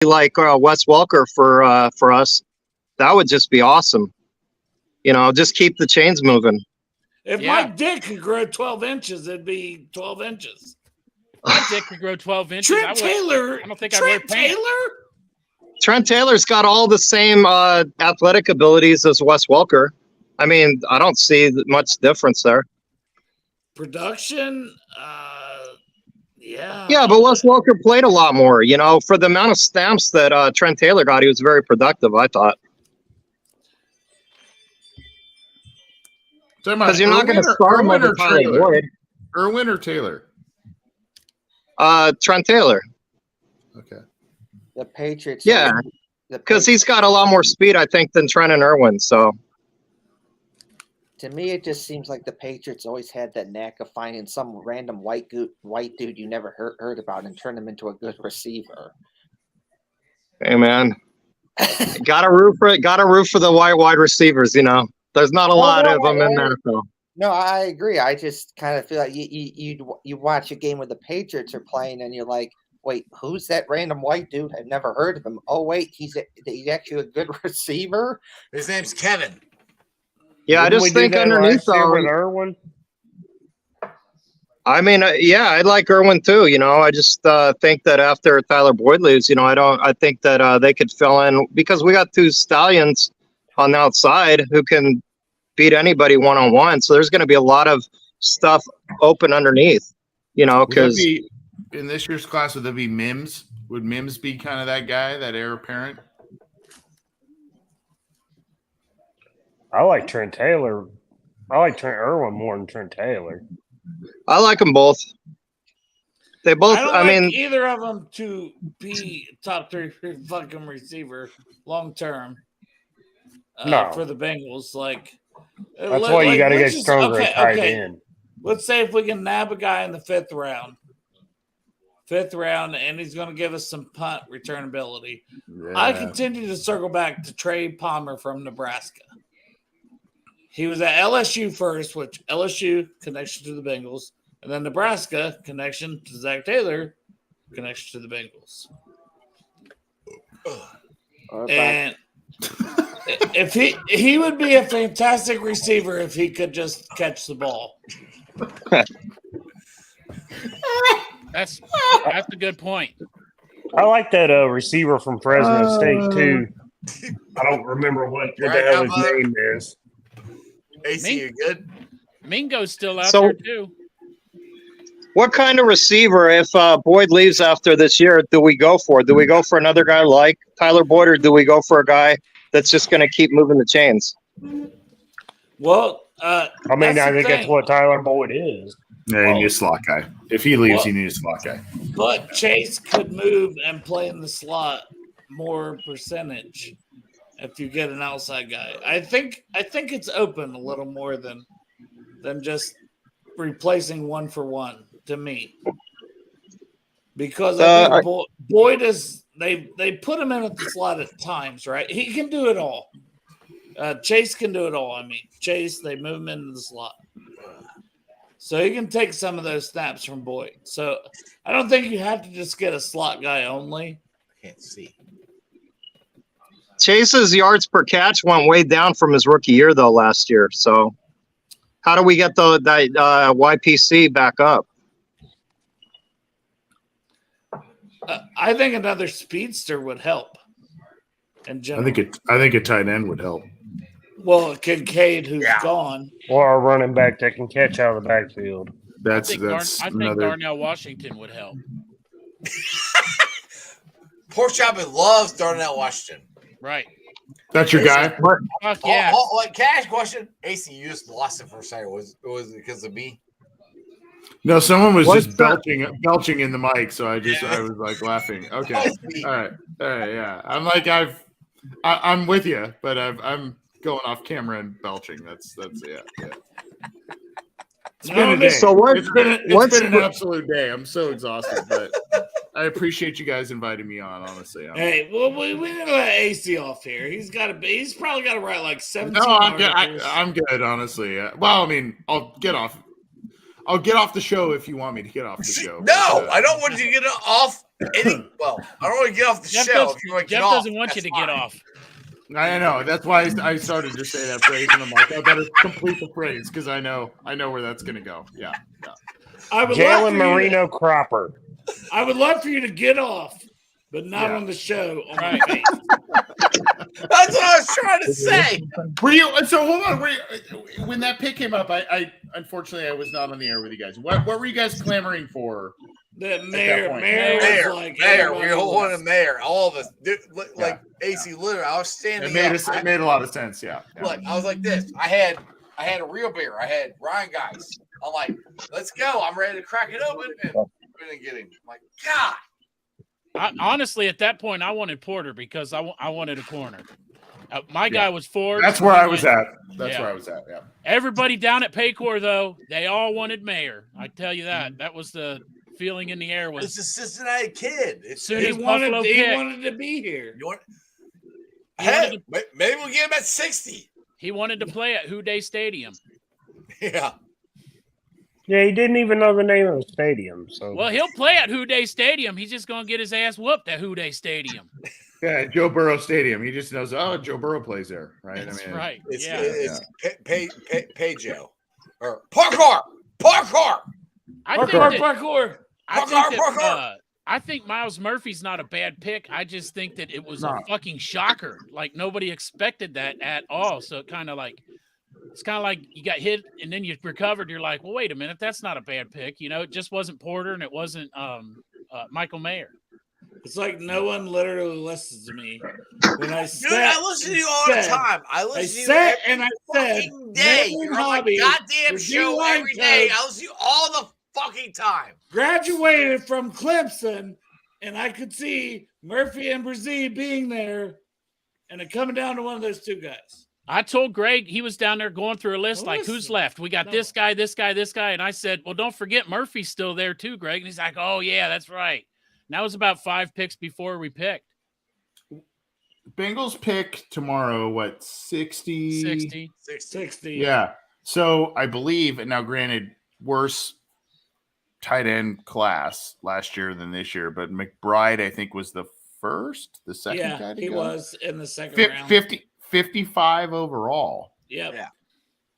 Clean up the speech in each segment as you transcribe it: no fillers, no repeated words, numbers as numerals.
like Wes Welker for us. That would just be awesome. Just keep the chains moving. If my dick could grow 12 inches, it'd be 12 inches. My dick could grow 12 inches. Trent Taylor. I don't think I'd wear pants. Trent Taylor's got all the same athletic abilities as Wes Welker. I mean, I don't see much difference there. Production, yeah. Yeah, but Wes Welker played a lot more. For the amount of stamps that Trent Taylor got, he was very productive, I thought. Because you're not going to start him over Tyler Boyd. Irwin or Taylor? Trent Taylor. Okay. The Patriots. Yeah, because he's got a lot more speed, I think, than Trent and Irwin. So, to me, it just seems like the Patriots always had that knack of finding some random white dude you never heard about and turn him into a good receiver. Hey, man, gotta root for it. Gotta root for the wide receivers. There's not a lot of them in there. So. No, I agree. I just kind of feel like you watch a game where the Patriots are playing and you're like, wait, who's that random white dude? I've never heard of him. Oh, wait, he's actually a good receiver. His name's Kevin. Yeah, I just think underneath all with Irwin. I mean, yeah, I like Irwin too. I just think that after Tyler Boyd leaves, I think that they could fill in because we got two stallions on the outside who can beat anybody one-on-one. So there's going to be a lot of stuff open underneath, because in this year's class, would there be Mims? Would Mims be kind of that guy, that heir apparent? I like Trent Taylor. I like Trent Irwin more than Trent Taylor. I like them both. They both, I mean, either of them to be top 3 fucking receiver long term. No. For the Bengals, that's why you got to get stronger at tight end. Let's say if we can nab a guy in the 5th round, and he's going to give us some punt return ability. Yeah. I continue to circle back to Trey Palmer from Nebraska. He was at LSU first, which LSU connection to the Bengals, and then Nebraska connection to Zach Taylor, connection to the Bengals. And if he would be a fantastic receiver if he could just catch the ball. That's a good point. I like that receiver from Fresno State too. I don't remember what the hell his name is. AC, you good? Mingo's still out there too. What kind of receiver, if Boyd leaves after this year, do we go for? Do we go for another guy like Tyler Boyd, or do we go for a guy that's just going to keep moving the chains? Well, I think that's what Tyler Boyd is. Yeah, you need a slot guy. If he leaves, you need a slot guy. But Chase could move and play in the slot more percentage if you get an outside guy. I think it's open a little more than just replacing one for one to me. Because I think Boyd is they put him in at the slot at times, right? He can do it all. Chase can do it all. I mean, Chase, they move him into the slot. So he can take some of those snaps from Boyd. So I don't think you have to just get a slot guy only. Can't see. Chase's yards per catch went way down from his rookie year, though, last year. So how do we get that YPC back up? I think another speedster would help. In general. I think a tight end would help. Well, Kincaid, who's gone, or a running back that can catch out of the backfield. I think Darnell Washington would help. Pork Chopping loves Darnell Washington. Right. That's your guy. Fuck yeah. Cash question. AC, you just lost it for a second. Was it because of me? No, someone was just belching in the mic, so I was like laughing. Okay, all right, yeah. I'm like I'm with you, but I'm going off camera and belching. That's yeah. It's been a day. So it's been an absolute day. I'm so exhausted, but I appreciate you guys inviting me on. Honestly, hey, well, we didn't let AC off here. He's probably got to write like 17. No, I'm good. Honestly, well, I mean, I'll get off the show if you want me to get off the show. No, I don't want you to get off Well, I don't want to get off the Jeff, show. If you want to Jeff get off, doesn't want you that's to get fine. off. I know. That's why I started to say that phrase, and I'm like, I better complete the phrase because I know where that's going to go. Yeah. I would love Jalen for Marino Cropper. I would love for you to get off, but not Yeah. on the show. On Right. my face. That's what I was trying to say. Were you? So hold on. When that pick came up, I unfortunately I was not on the air with you guys. What were you guys clamoring for? The mayor, point. mayor was like Mayor, we everybody all was- want a mayor. All of us, dude, like AC. Literally, I was standing. It made a lot of sense. Yeah. Look, I was like this. I had a real beer. I had Ryan Guys. I'm like, let's go. I'm ready to crack it open, and we didn't get him. I'm like, God. Honestly, at that point, I wanted Porter because I wanted a corner. My guy was Ford. That's where I was at. That's Yeah. where I was at. Yeah. Everybody down at Paycor, though, they all wanted Mayer. I tell you that. That was the feeling in the air. It's Was a Cincinnati kid. soon He as wanted, Buffalo he picked, wanted to be here. You want? He Hey, wanted maybe we'll get him at 60. he wanted to play at Houday Stadium. Yeah. Yeah, he didn't even know the name of the stadium. So Well, he'll play at Houday Stadium. He's just going to get his ass whooped at Houday Stadium. Yeah. Joe Burrow Stadium. He just knows. Oh, Joe Burrow plays there, right? That's I mean, right. It's Yeah. pay Joe or parkour. I think Parkour, that- parkour. I think Miles Murphy's not a bad pick. I just think that it was a No. fucking shocker. Like nobody expected that at all. So it's kind of like you got hit and then you recovered. You're like, well, wait a minute, that's not a bad pick. You know, it just wasn't Porter and it wasn't Michael Mayer. It's like no one literally listens to me when I Dude, said. I listen to you all the time. I I listen to you said, every and I said, fucking day. main You're on my hobby goddamn is show D-line every day. coach. I listen to you all the fucking time. Graduated from Clemson, and I could see Murphy and Brzee being there, and it coming down to one of those two guys. I told Greg he was down there going through a list Well, like, who's listen. left? We got No. this guy, this guy, this guy. And I said, well, don't forget Murphy's still there too, Greg. And he's like, oh, yeah, that's right. And that was about 5 picks before we picked. Bengals pick tomorrow. What 60? 60. Yeah. So I believe, and now granted, worse tight end class last year than this year, but McBride, I think, was the second guy Yeah, to he go. was in the second round. 55 overall. Yep. Yeah.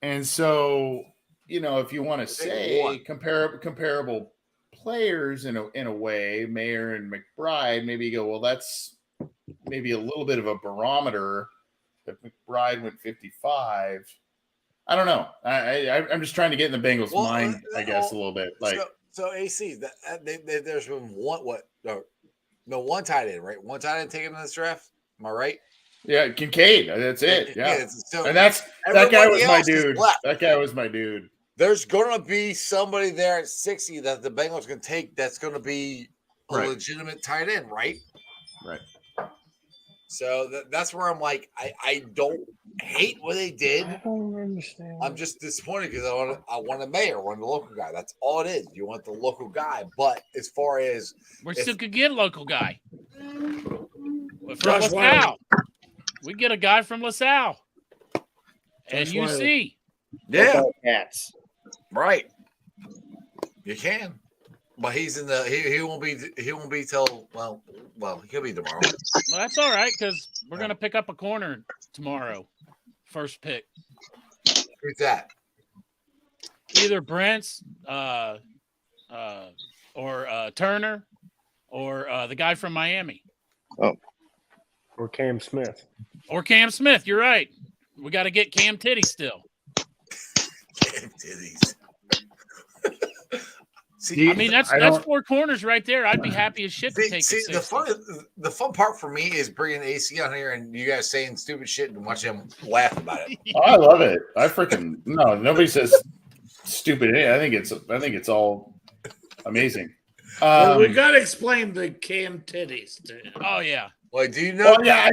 And so, if you want to say comparable players in a way, Mayer and McBride, maybe you go, well, that's maybe a little bit of a barometer. If McBride went 55, I don't know. I'm just trying to get in the Bengals' mind, I guess, a little bit. Like, so AC, there's been one tight end, right? One tight end taken in this draft. Am I right? yeah, Kincaid. That's it. Yeah, So and that guy was my dude. That guy was my dude. There's going to be somebody there at 60 that the Bengals can take that's going to be a legitimate tight end, right? Right. So that's where I'm like, I don't hate what they did. I don't understand. I'm just disappointed because I want a Mayor, I want the local guy. That's all it is. You want the local guy. But as far as We still could get a local guy. But from Josh LaSalle. We get a guy from LaSalle. And Josh UC. yeah, Cats. right. You can. But he's in the he won't be till well he could be tomorrow. Well, that's all right because we're going to pick up a corner tomorrow. First pick. Who's that? Either Brent's or Turner or the guy from Miami. Or Cam Smith. Or Cam Smith. You're right. We got to get Cam Titty still. Titties. I mean, that's 4 corners right there. I'd be happy as shit to take the fun part for me is bringing AC on here and you guys saying stupid shit and watch him laugh about it. Oh, I love it. Nobody says stupid. I think it's all amazing. Well, we got to explain the Cam titties to him. Oh, yeah. Like, do you know? Oh, yeah.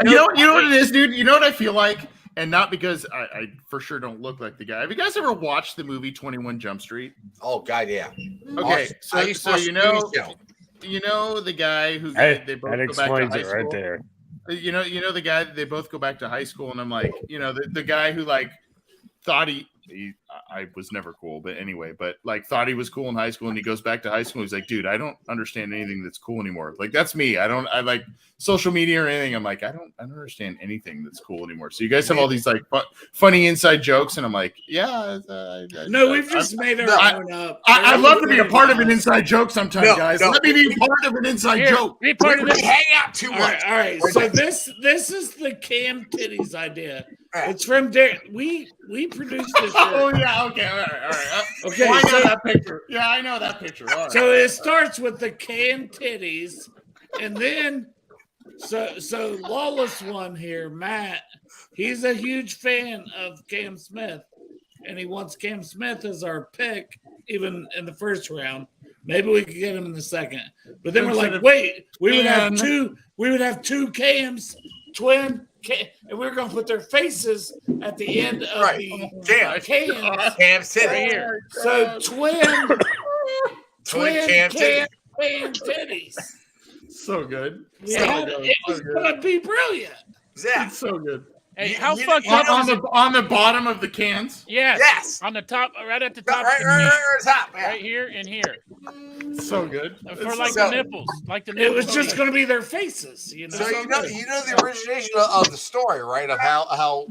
You know what it is, dude? You know what I feel like? And not because I for sure don't look like the guy. Have you guys ever watched the movie 21 Jump Street? Oh, God, yeah. Okay, I used to so watch you know the guy who Hey, they both that go back to explains high it right school? there. You know the guy that they both go back to high school, and I'm like, the guy who like thought I was never cool, but anyway, but like thought he was cool in high school, and he goes back to high school. And he's like, dude, I don't understand anything that's cool anymore. Like that's me. I like social media or anything. I'm like, I don't understand anything that's cool anymore. So you guys have all these like funny inside jokes, and I'm like, yeah. We've just made our own up. I'd love to be a part of an inside joke sometime, guys. Let me be part of an inside joke. Be part of We it. hang out too much. All right. So this is the Cam Titties idea. It's from Derek. We produced this. Oh yeah, okay, all right. Okay, I know that picture. Yeah, I know that picture. All right. So it starts with the Cam Titties, and then so Lawless One here, Matt. He's a huge fan of Cam Smith, and he wants Cam Smith as our pick, even in the first round. Maybe we could get him in the second. But then we're like, wait, we would have two Cams, twin. And we're going to put their faces at the end of the cans. Cam City. Right here. So twin Cam titties. So good. Yeah, it was going to be brilliant. Yeah. It's so good. Hey, how fucked up on the bottom of the cans? Yes. On the top, right at the top. Right top. Yeah. Right here and here. So good. For like the nipples. Like the nipples. It was just going to be their faces. You know? So you know the origination of the story, right? Of how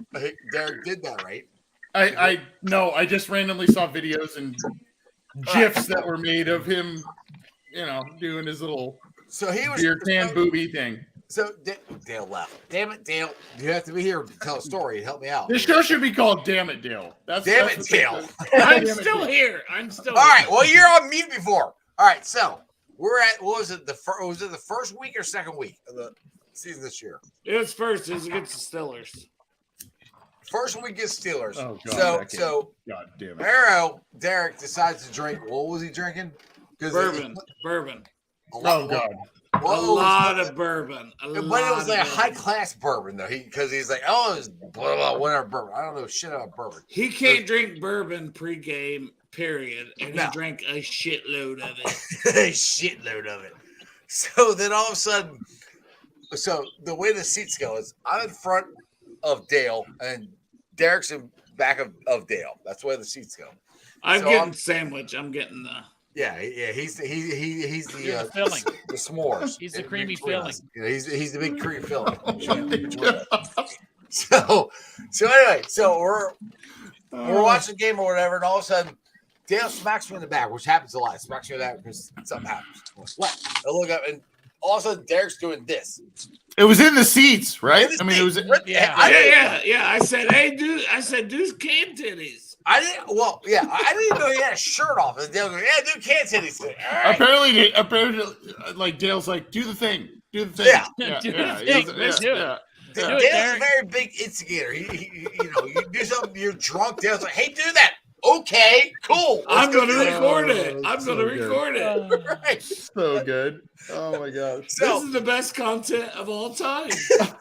Derek did that, right? I no, I just randomly saw videos and GIFs that were made of him, doing his little beer can booby thing. So Dale left. Damn it, Dale! You have to be here to tell a story and help me out. This show should be called "Damn It, Dale." Damn it, Dale! I'm still here. All right. Well, you're on mute before. All right. So we're at was it the first week or second week of the season this year? It was first. It was against the Steelers. First week against Steelers. Oh God! So God damn it! Derek decides to drink. What was he drinking? Bourbon. Oh God! A lot of bourbon. But it was like a high class bourbon though. Because he's like, oh, it's blah blah whatever bourbon. I don't know shit about bourbon. He can't drink bourbon pregame, period. And he drank a shitload of it. A shitload of it. So then all of a sudden, the way the seats go is I'm in front of Dale and Derek's in back of Dale. That's where the seats go. I'm getting sandwich. I'm getting the. Yeah. He's the filling. The s'mores. He's the creamy filling. He's the big creamy filling. So anyway, we're watching the game or whatever, and all of a sudden Dale smacks me in the back, which happens a lot. Smacks me in the back because something happens. I look up, and all of a sudden Derek's doing this. It was in the seats, right? I mean, it was. Yeah. I said, hey, dude. I said, dude's can titties. I didn't even know he had a shirt off. And Dale goes, yeah, dude, can't say these things. Right. Apparently, like Dale's like, do the thing. Yeah. Let's do it. Dale's a very big instigator. He you do something, you're drunk. Dale's like, hey, do that. Okay, cool. I'm going to record it. I'm going to record it. Right. So good. Oh my gosh. This is the best content of all time.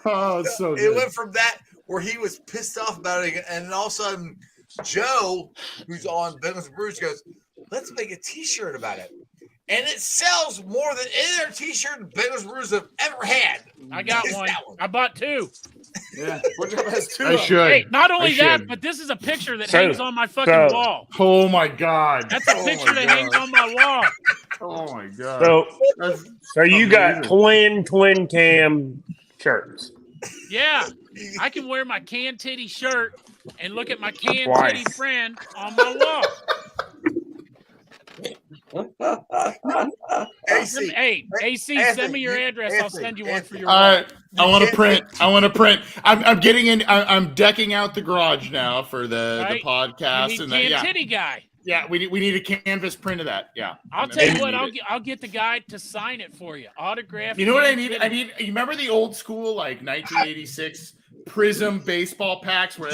Oh, it's so good. It went from that where he was pissed off about it, and then all of a sudden, Joe, who's on Bengals Brews, goes, let's make a t-shirt about it. And it sells more than any other t-shirt Bengals Brews have ever had. I got one. I bought two. Yeah. I should. Hey, not only that, but this is a picture that hangs on my fucking wall. Oh my God. That's a picture that hangs on my wall. Oh my God. So you got twin cam shirts. Yeah. I can wear my can titty shirt and look at my can titty friend on my wall. AC, send me your address. I'll send you one for your wall. All right. I want to print. I'm getting in. I'm decking out the garage now for the podcast. And can titty guy. Yeah, we need a canvas print of that. Yeah. I'll tell you what, I'll get the guy to sign it for you. Autograph. You know what I need? You remember the old school, like 1986 Prism baseball packs where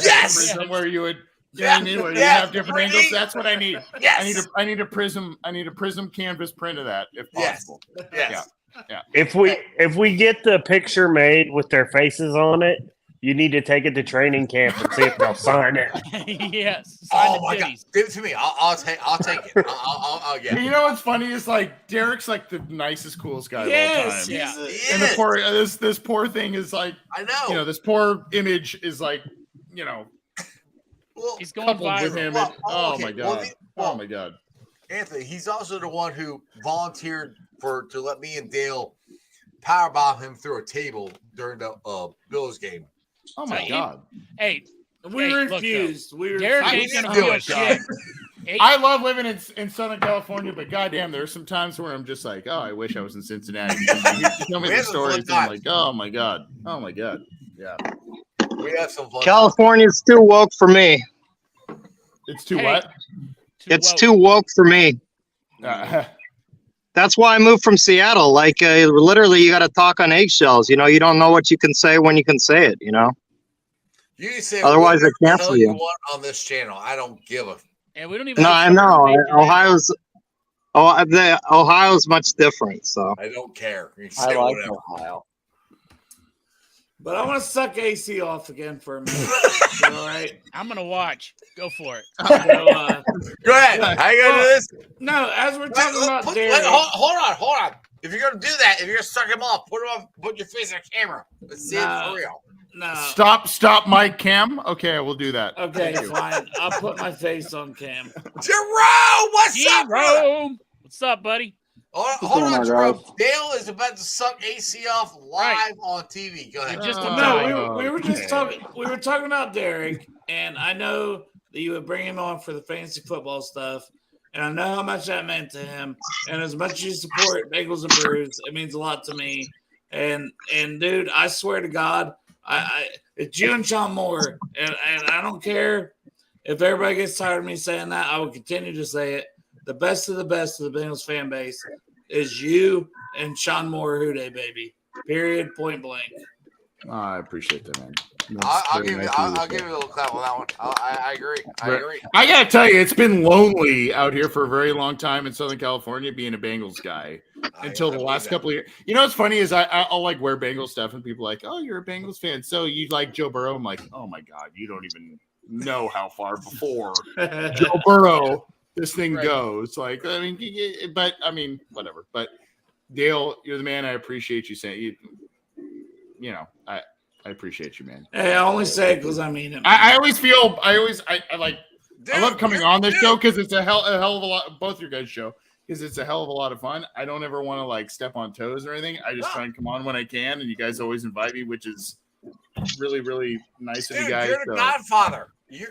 where you would you have different angles? That's what I need. Yes. I need a prism canvas print of that if possible. Yes. Yeah. If we get the picture made with their faces on it, you need to take it to training camp and see if they'll sign it. Yes. Oh my God! Give it to me. I'll take it. I'll get it. You know what's funny is like Derek's like the nicest, coolest guy of all time. Yeah. And the poor this poor thing is like I know. This poor image is like Well, He's going coupled with viral. him. Well, Oh okay, my well, god! Oh my god! Anthony, he's also the one who volunteered to let me and Dale powerbomb him through a table during the Bills game. Oh my god! Hey, We Hey, look, though, refused. We Derek refused. ain't gonna do feel it, shit. Hey, I love living in Southern California, but goddamn, there's some times where I'm just like, oh, I wish I was in Cincinnati. You tell me We the have some fun stories, and I'm times. like, oh my god, yeah. We have some fun. California's too woke for me. It's too Hey. what? It's woke. too woke for me. That's why I moved from Seattle. Like literally, you got to talk on eggshells. You know, you don't know what you can say when you can say it. You know. You can say Otherwise, whatever they the cancel hell you. you want on this channel. I don't give a. And we don't even. No, have I certain know. major names. Ohio's much different. So I don't care. You can I say like whatever. Ohio. But I want to suck AC off again for a minute. All right. I'm gonna watch. Go for it. So, Go ahead. How you gonna do this? no, as we're talking about Wait, Derek, hold on. If you're gonna do that, if you're gonna suck him off, put your face on camera. Let's see it No. for real. no. Stop, Mike Cam. Okay, we'll do that. Okay, Thank you. fine. I'll put my face on cam. Jerome, what's up, brother? Jerome, what's up, buddy? Hold going on, on, Jerome. guys? Dale is about to suck AC off live on TV. Go ahead. Just No, we were just Okay. talking. We were talking about Derek, and I know that you would bring him on for the fantasy football stuff, and I know how much that meant to him. And as much as you support Bengals and Brews, it means a lot to me. And dude, I swear to God, it's you and Sean Moore, and I don't care if everybody gets tired of me saying that. I will continue to say it. The best of the Bengals fan base is you and Sean Moore Houday, baby. Period. Point blank. I appreciate that, man. That's I'll very give you. nice of you to I'll say. give you a little clap on that one. I agree. I Right. agree. I gotta tell you, it's been lonely out here for a very long time in Southern California being a Bengals guy until the last couple of years. You know what's funny is I'll like wear Bengals stuff and people are like, oh, you're a Bengals fan, so you like Joe Burrow. I'm like, oh my god, you don't even know how far before Joe Burrow this thing goes. Like, I mean, but I mean, whatever. But Dale, you're the man. I appreciate you saying you know, I appreciate you, man. Hey, I only say it because I mean it. I always feel I like Dude, I love coming on this dude. show because it's a hell of a lot. Both your guys' show because it's a hell of a lot of fun. I don't ever want to like step on toes or anything. I just try and come on when I can, and you guys always invite me, which is really really nice of Dude, you guys. you're the So Godfather. You're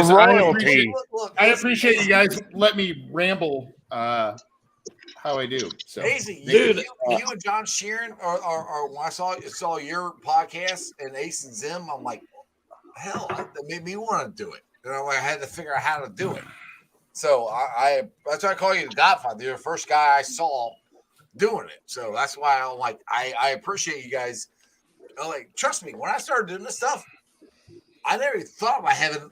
royalty. I appreciate you guys let me ramble how I do. So Hazy, Dude. you and John Sheeran are when I saw your podcast and Ace and Zim, I'm like, hell, that made me want to do it. And I had to figure out how to do it. So that's why I call you the Godfather. You're the first guy I saw doing it. So that's why I'm like, I appreciate you guys. Like, trust me, when I started doing this stuff, I never thought about having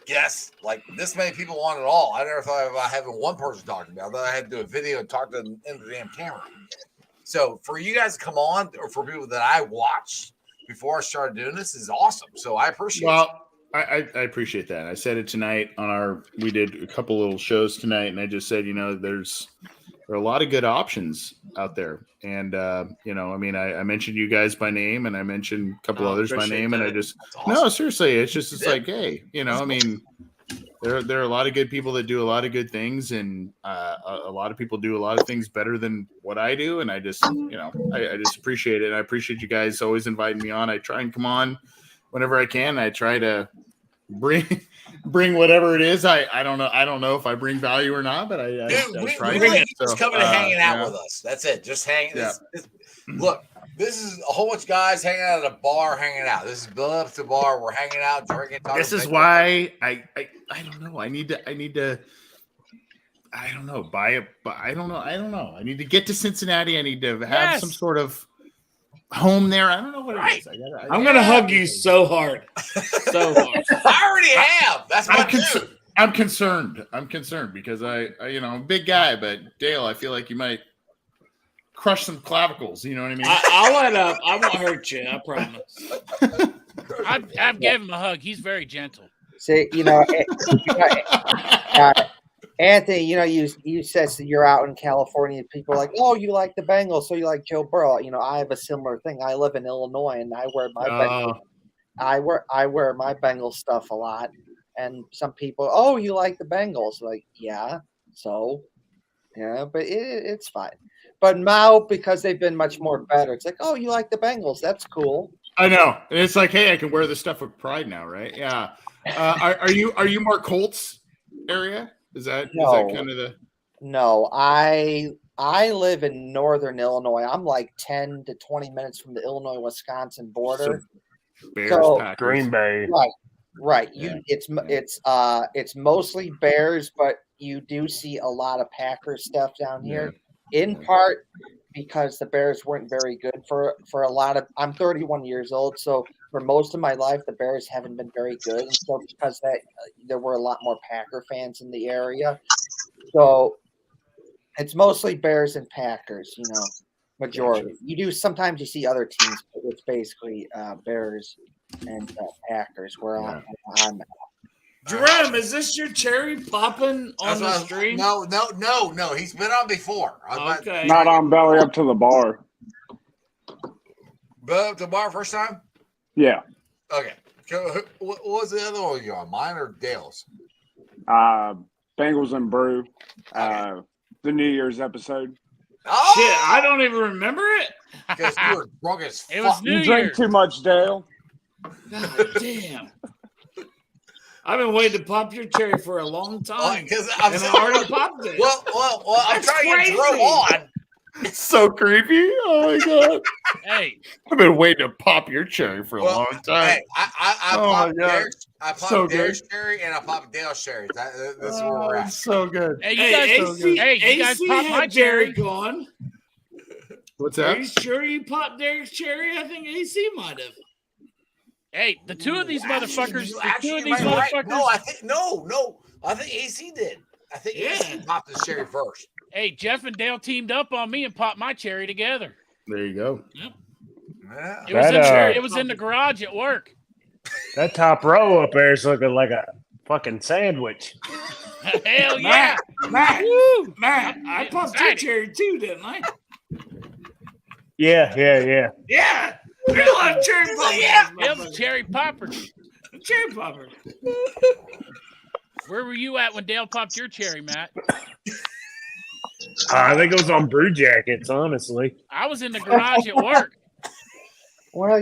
guests like this many people on it all. I never thought about having one person talking about it. I had to do a video and talk to them in the damn camera. So for you guys to come on, or for people that I watched before I started doing this, is awesome. So I appreciate it. well. I appreciate that. I said it tonight on we did a couple little shows tonight, and I just said, there are a lot of good options out there. And, I mean, I mentioned you guys by name and I mentioned a couple others by name. And I just, awesome. no, seriously, it's like, hey, I mean, there are a lot of good people that do a lot of good things. And a lot of people do a lot of things better than what I do. And I just, I just appreciate it. And I appreciate you guys always inviting me on. I try and come on whenever I can. I try to bring whatever it is. I don't know if I bring value or not, but I try we to. like you just coming and hanging out yeah. with us. That's it. Just hang. Yeah. Look, this is a whole bunch of guys hanging out at a bar, hanging out. This is built up to bar. We're hanging out, drinking. Talking. This is why I don't know. I need to. I don't know. Buy it, but I don't know. I need to get to Cincinnati. I need to have some sort of home there. I don't know what it is. I'm gonna hug you so hard, so hard. I already have. That's my dude. I'm concerned. I'm concerned because I'm a big guy, but Dale, I feel like you might crush some clavicles. You know what I mean? I'll let up. I won't hurt you. I promise. I've gave him a hug. He's very gentle. See, Anthony, you said you're out in California. People are like, oh, you like the Bengals, so you like Joe Burrow. I have a similar thing. I live in Illinois, and I wear my Bengals I wear my Bengals stuff a lot, and some people, oh, you like the Bengals? Like, yeah, so yeah, but it's fine. But now because they've been much more better, it's like, oh, you like the Bengals? That's cool. I know. And it's like, hey, I can wear this stuff with pride now, right? Yeah. Are you more Colts area? Is that kind of the? No, I live in northern Illinois. I'm like 10 to 20 minutes from the Illinois-Wisconsin border. Bears, So, Packers. Green Bay. Right. Yeah. It's mostly Bears, but you do see a lot of Packers stuff down here. In part because the Bears weren't very good for a lot of. I'm 31 years old, so for most of my life, the Bears haven't been very good, and so because that there were a lot more Packer fans in the area, so it's mostly Bears and Packers. Majority. Gotcha. You do sometimes you see other teams, but it's basically Bears and Packers where I'm at. Jerome, is this your cherry popping on the stream? No. He's been on before. Okay. Not on belly up to the bar. But the bar first time? Yeah. Okay. What was the other one you on? Mine or Dale's? Bengals and Brew. The New Year's episode. Oh! Shit, I don't even remember it. Because you were drunk as fuck. It was New You drink Year's. too much, Dale. God damn. I've been waiting to pop your cherry for a long time. Because I already popped it. Well, I'm That's trying to crazy. get Drew on. It's so creepy. Oh my god. Hey, I've been waiting to pop your cherry for a long time. Hey, I Oh my popped God. Derek's, I popped So Derek's cherry and I popped Dale's cherry. That's where we're at. It's so good. hey, you Hey, guys, AC, hey, you guys AC popped had my cherry. gone. What's Are that? you sure you popped Derek's cherry? I think AC might have. Hey, the two of these motherfuckers. Actually, The two of these you might be right. motherfuckers. No, I think no. I think AC did. I think AC Yeah. popped his cherry first. Hey, Jeff and Dale teamed up on me and popped my cherry together. There you go. Yeah. It was, That, it was in the garage at work. That top row up there is looking like a fucking sandwich. Hell yeah! Matt, Woo! Matt, I I'm popped your excited. cherry too, didn't I? Yeah. Yeah. We love cherry poppers. Yeah. Them cherry poppers. Cherry poppers. Where were you at when Dale popped your cherry, Matt? I think it was on Brew Jackets, honestly. I was in the garage at work. Well,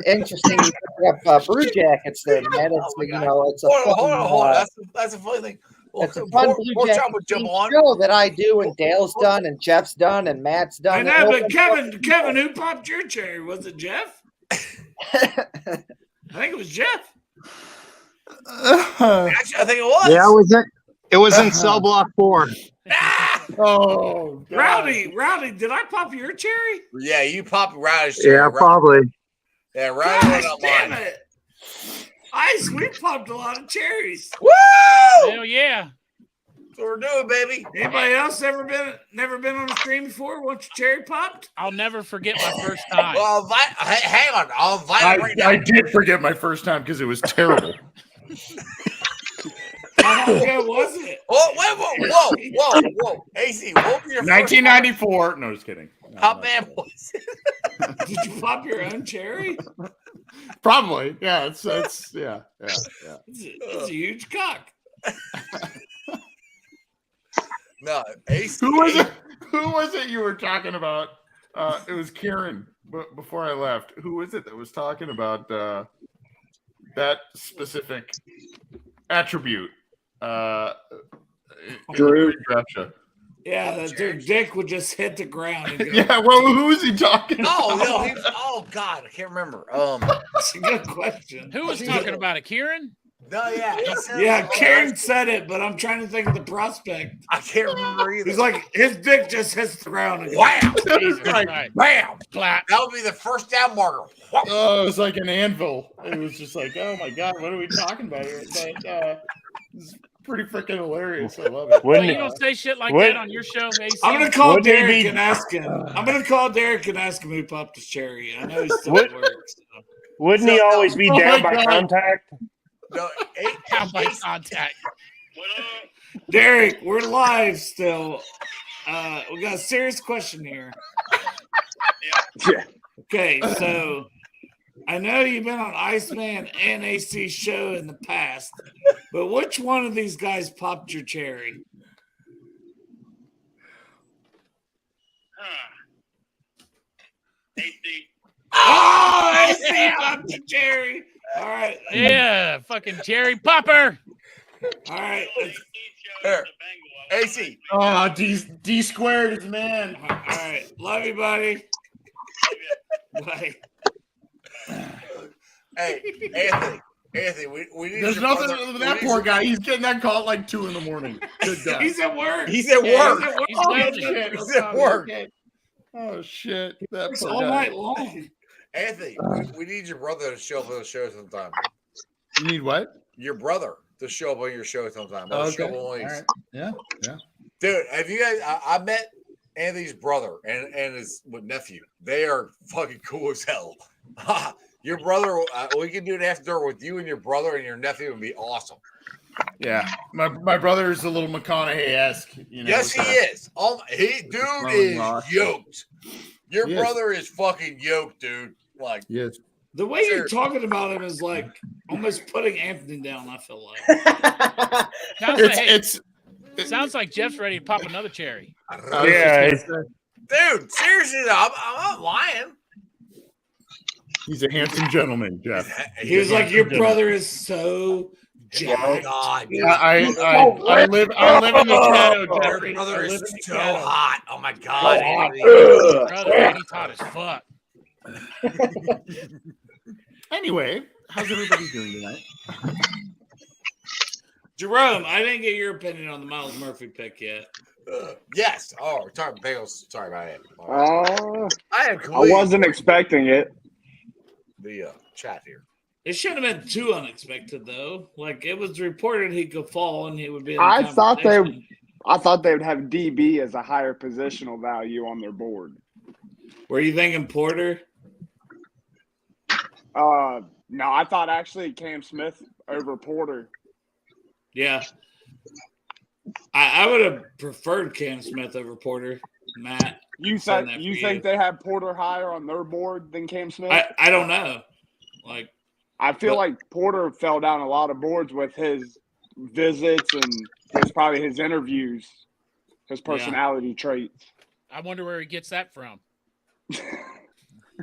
interesting. You pick up Brew Jackets there, man. It's it's a Hold fun, on. That's a funny thing. it's a fun Blue Pork chop Jacket would jump themed on. show that I do, and Dale's done, and Jeff's done, and Matt's I done. know, but Kevin, who popped your cherry? Was it Jeff? I think it was Jeff. Actually, I think it was. Yeah, it was in cell block 4. Oh, God. Rowdy, did I pop your cherry? Yeah, you popped Rowdy's cherry. Yeah, probably. Yeah, Rowdy Gosh, went on damn mine. it. We popped a lot of cherries. Woo! Hell yeah! That's what we're doing, baby. Anybody else never been on a stream before? Want your cherry popped? I'll never forget my first time. Well, hang on. I'll invite him right now. I did forget my first time because it was terrible. How long ago was it? Oh, whoa. AC, what was your first 1994. No, just kidding. No, How no. bad was it? Did you pop your own cherry? Probably. Yeah. It's yeah. It's a huge cock. No, AC. Who was it? Who was it you were talking about? It was Karen. But before I left, who was it that was talking about that specific attribute? Drew. Yeah, that their dick would just hit the ground. And go, Yeah. Well, who is he talking? Oh, about? no. Oh, God. I can't remember. That's a good question. Who was talking about it, Kieran? No, yeah. He said, Yeah, Karen said it, but I'm trying to think of the prospect. I can't remember either. He's like, his dick just hits the ground. And goes, Wow. Jesus Right. Christ. Bam. Clap. That would be the first down marker. Oh, it was like an anvil. It was just like, oh my God, what are we talking about here? But it's pretty freaking hilarious. I love it. Well, Wouldn't you it? don't say shit like What? that on your show, AC. I'm gonna call Wouldn't he Derek be- and ask him. I'm gonna call Derek and ask him who popped his cherry. I know he still What? works. So. Wouldn't he always be Oh down my by God. contact? No, How by contact. Derek, we're live still. We got a serious question here. Yeah. Okay, so I know you've been on Iceman and AC's show in the past, but which one of these guys popped your cherry? AC. Oh, AC popped your cherry. All right. Yeah, fucking cherry popper. All right. Here. AC. Oh, D squared is man. All right. Love you, buddy. Bye. Hey, Anthony, we need There's your nothing brother- with we that need poor your- guy. He's getting that call at like 2 a.m. Good God. He's at work. He's at Yeah, work. He's Oh, welding. shit. He's at work. Oh shit! That It's poor all guy. night long. Anthony, we need your brother to show up on the show sometime. You need what? Your brother to show up on your show sometime. On the show All only. right. Yeah. Dude, have you guys? I met Anthony's brother and his nephew. They are fucking cool as hell. Your brother, we can do an after dark with you and your brother and your nephew would be awesome. Yeah. My brother is a little McConaughey-esque. You know, Yes, he is. Dude is Rock. yoked. Your He is. brother is fucking yoked, dude. Like, Yes. The way you're Seriously. talking about him is like almost putting Anthony down, I feel like. Sounds like, hey, It's sounds like Jeff's ready to pop another cherry. Yeah, dude, seriously, I'm not lying. he's a handsome gentleman, Jeff. He was like, your brother is so Oh jacked. God, dude. I live in the shadow, Your Jeffrey. brother I live is in the so shadow. hot. Oh my God. Anthony. Brother, man, he's hot as fuck. Anyway, how's everybody doing tonight? Jerome, I didn't get your opinion on the Miles Murphy pick yet. Yes. Oh, we're talking Bengals. Sorry about it. I I am wasn't expecting it. the chat here. It shouldn't have been too unexpected, though. Like, it was reported he could fall and he would be in the I thought they- conversation. I thought they would have DB as a higher positional value on their board. Were you thinking Porter? No, I thought actually Cam Smith over Porter. Yeah. I would have preferred Cam Smith over Porter, Matt. You Saying think that you for think they have Porter higher on their board than Cam Smith? I don't know. Like, I feel but- like Porter fell down a lot of boards with his visits and just probably his interviews, his personality traits. I wonder where he gets that from.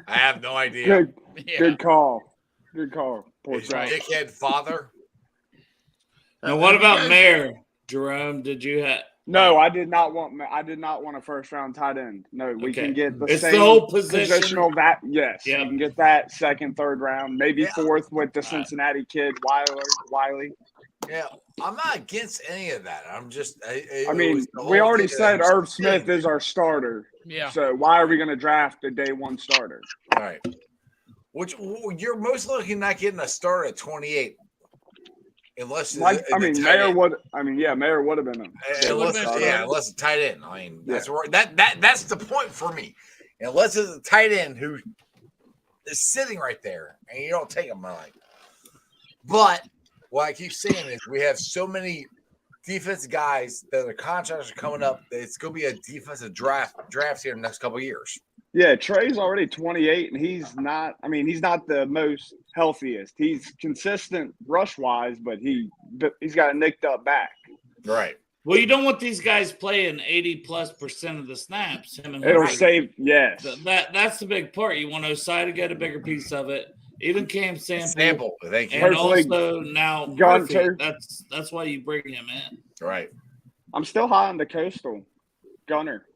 I have no idea. Good, Yeah. good call. Good call. Poor His Zach. dickhead father. now what about Mayer? Jerome, did you have? No, I did not want. I did not want a first round tight end. No, we Okay. can get the It's the same whole position. positional. Yes, Yep. you can get that second, third round, maybe Yeah. fourth with the All right. Cincinnati kid Wiley. Yeah, I'm not against any of that. I'm just. I mean, we already said Irv Smith is our starter. Yeah. So why are we going to draft a day one starter? All right. Which you're most likely not getting a start at 28, unless Like, the I mean, tight Mayer end. would. I mean, yeah, Mayer would have been a. Unless, been yeah, started. unless a tight end. I mean, that's where that's the point for me. Unless it's a tight end who is sitting right there and you don't take him, I'm like. But what I keep saying is we have so many defensive guys that their contracts are coming up that it's going to be a defensive draft here in the next couple of years. Yeah, Trey's already 28, and he's not. I mean, he's not the most healthiest. He's consistent rush wise, but he's got a nicked up back. Right. Well, you don't want these guys playing 80+% of the snaps. Him and It'll Murray. save. Yes. That's the big part. You want Osai to get a bigger piece of it. Even Cam Sample. Thank you. and Hopefully also now Gunter. Murphy. That's why you bring him in. Right. I'm still high on the Coastal Gunner.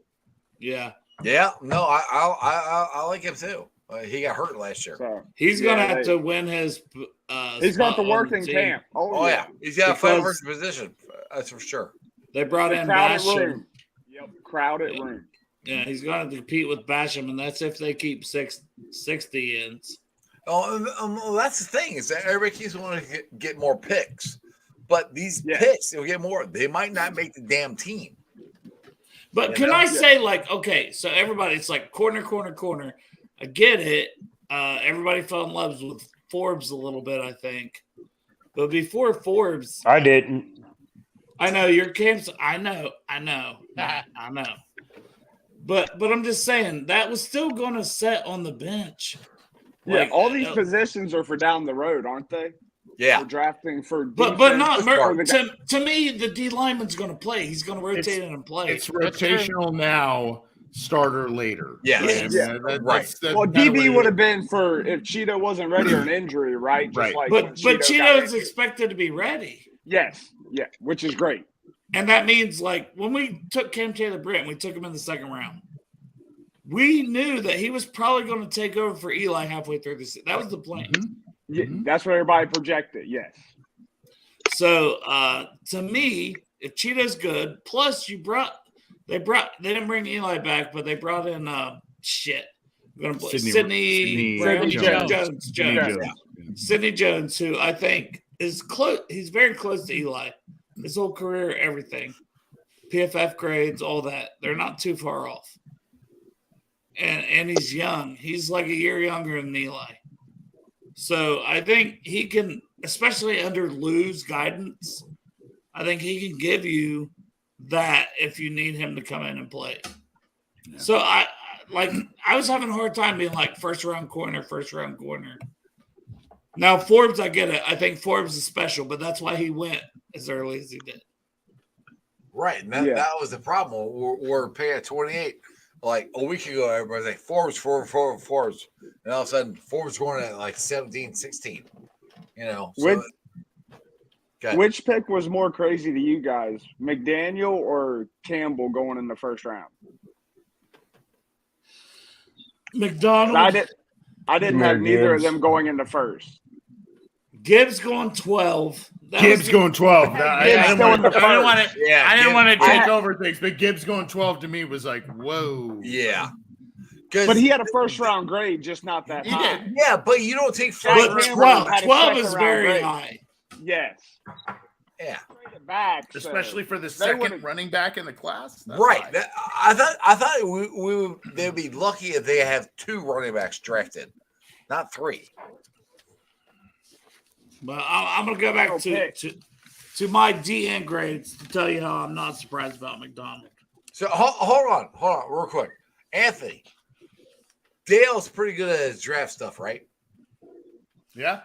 Yeah, Yeah. No, I like him too. He got hurt last year. So he's gonna Yeah, have to win his. he's got spot to work on the in team. camp. Oh yeah, he's got to fight Because- for his position. That's for sure. They brought in Crowded Basham. room. Yep, crowded Yeah. room. Yeah, he's going to compete with Basham, and that's if they keep 60 ends. Oh, that's the thing is that everybody keeps wanting to get more picks, but these Yeah. picks they'll get more. They might not make the damn team. But You can know? I Yeah. say, like, okay, so everybody, it's like corner. I get it. Everybody fell in love with Forbes a little bit, I think. But before Forbes, I didn't. I know your camps. I know. But I'm just saying that was still going to set on the bench Yeah, Like, all these positions are for down the road, aren't they? Yeah. For drafting for but defense, not or the guy- to me. The D lineman's going to play. He's going to rotate in and play. It's rotational now, starter later. Yes. Right? I mean, Yeah. Right. that's well, kinda what DB it would is. have been for if Cheeto wasn't ready or an injury, right? Just Right. like when but Cheeto got Cheeto's injured. expected to be ready. Yes, yeah, which is great. And that means, like, when we took Cam Taylor-Britt, we took him in the second round. We knew that he was probably going to take over for Eli halfway through the season. That was the plan. Yeah, that's what everybody projected. Yes. So, to me, if Cheetah's good, plus they didn't bring Eli back, but they brought in shit. I'm gonna play Sidney Jones. Sidney Jones, who I think is close. He's very close to Eli. His whole career, everything, PFF grades, all that. They're not too far off. And he's young. He's like a year younger than Eli. So I think he can, especially under Lou's guidance, I think he can give you that if you need him to come in and play. Yeah. So I was having a hard time being like first round corner. Now Forbes, I get it. I think Forbes is special, but that's why he went as early as he did. Right. And that was the problem. We're paying at 28. Like a week ago, everybody's like Forbes. And all of a sudden, Forbes going at like 17, 16. You know. So, which pick was more crazy to you guys, McDaniel or Campbell going in the first round? McDonald. I didn't have neither of them going into first. Gibbs going 12. Gibbs going 12. I didn't want to take I over things, but Gibbs going 12 to me was like, whoa. Yeah. But he had a first round grade, just not that high. Did. Yeah, but you don't take first. 12 is very high. Yes. Yeah. Back, especially for the second running back in the class. That's right. I thought they'd be lucky if they have 2 running backs drafted, not 3. But I'm going to go back to my DN grades to tell you how I'm not surprised about McDonald. So hold on, real quick. Anthony, Dale's pretty good at his draft stuff, right? Yeah,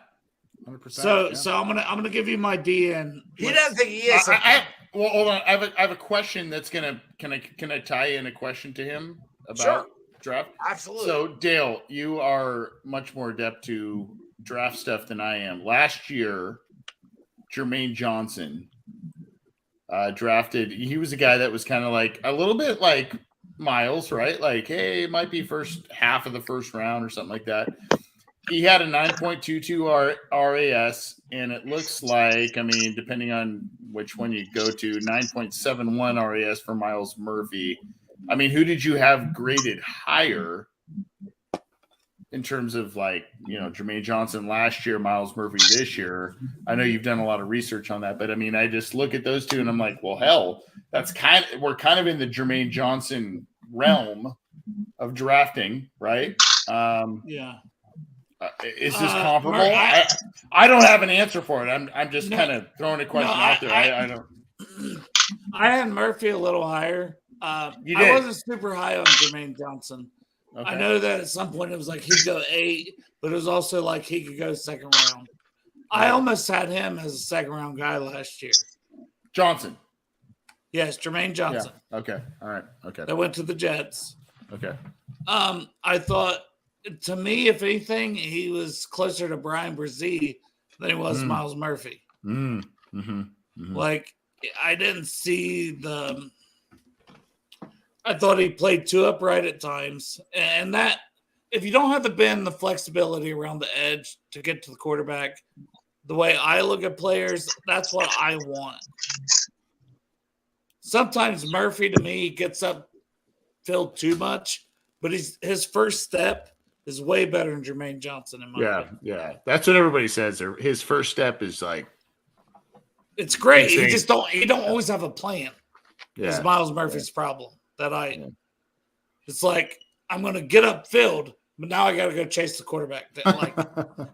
100%. So I'm gonna give you my DN. He doesn't think he is. Well, hold on. I have a question that's can I tie in a question to him about draft? Absolutely. So Dale, you are much more adept to draft stuff than I am. Last year, Jermaine Johnson drafted. He was a guy that was kind of like a little bit like Miles, right? Like, hey, it might be first half of the first round or something like that. He had a 9.22 RAS, and it looks like, I mean, depending on which one you go to, 9.71 RAS for Miles Murphy. I mean, who did you have graded higher in terms of, like, you know, Jermaine Johnson last year, Miles Murphy this year? I know you've done a lot of research on that, but I mean, I just look at those two and I'm like, well, hell, we're kind of in the Jermaine Johnson realm of drafting, right? Yeah. Is this comparable? I don't have an answer for it. I'm just kind of throwing a question out there. I don't. I had Murphy a little higher. I wasn't super high on Jermaine Johnson. Okay. I know that at some point it was like he'd go 8, but it was also like he could go second round. I almost had him as a second round guy last year. Johnson. Yes, Jermaine Johnson. Yeah. Okay. All right. Okay. That went to the Jets. Okay. I thought, to me, if anything, he was closer to Brian Brzee than he was Miles Murphy. Like, I didn't see I thought he played too upright at times. And that, if you don't have the flexibility around the edge to get to the quarterback, the way I look at players, that's what I want. Sometimes Murphy, to me, gets upfield too much, but his first step is way better than Jermaine Johnson in my opinion. Yeah. That's what everybody says. His first step is like, it's great. Insane. He don't always have a plan. Yeah. It's Miles Murphy's problem it's like, I'm going to get upfield, but now I got to go chase the quarterback. Like,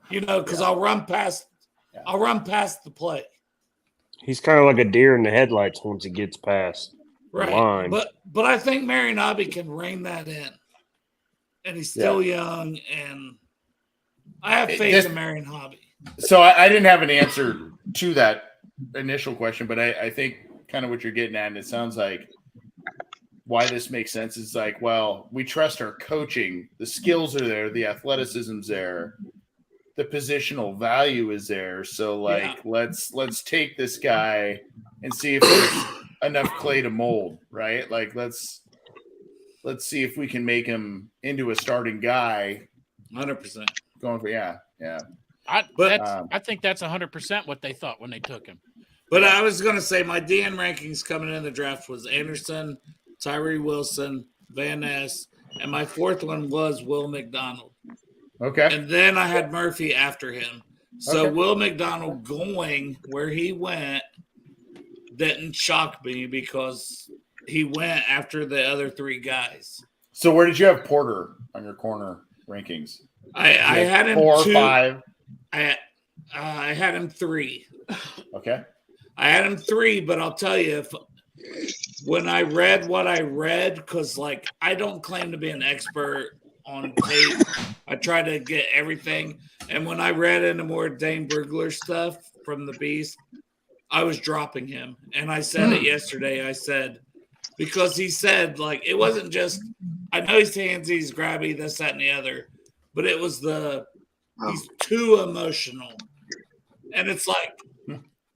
because I'll run past the play. He's kind of like a deer in the headlights once he gets past the line. But I think Marianabi can rein that in. And he's still young, and I have faith in Marion Hobby. So I didn't have an answer to that initial question, but I think kind of what you're getting at, and it sounds like why this makes sense is like, well, we trust our coaching. The skills are there. The athleticism's there. The positional value is there. So like, let's take this guy and see if there's enough clay to mold, right? Like, let's see if we can make him into a starting guy. 100%. Going for yeah. I think that's 100% what they thought when they took him. But I was going to say my DN rankings coming in the draft was Anderson, Tyree Wilson, Van Ness, and my fourth one was Will McDonald. Okay. And then I had Murphy after him. So Okay. Will McDonald going where he went didn't shock me because he went after the other three guys. So where did you have Porter on your corner rankings? I had him 4 or 2. 5. I had him 3. Okay. I had him 3, but I'll tell you, when I read what I read, because like I don't claim to be an expert on tape, I try to get everything. And when I read into more Dane Brugler stuff from the Beast, I was dropping him. And I said it yesterday. I said, because he said, like, it wasn't just, I know he's handsy, he's grabby, this, that, and the other, but it was he's too emotional. And it's like,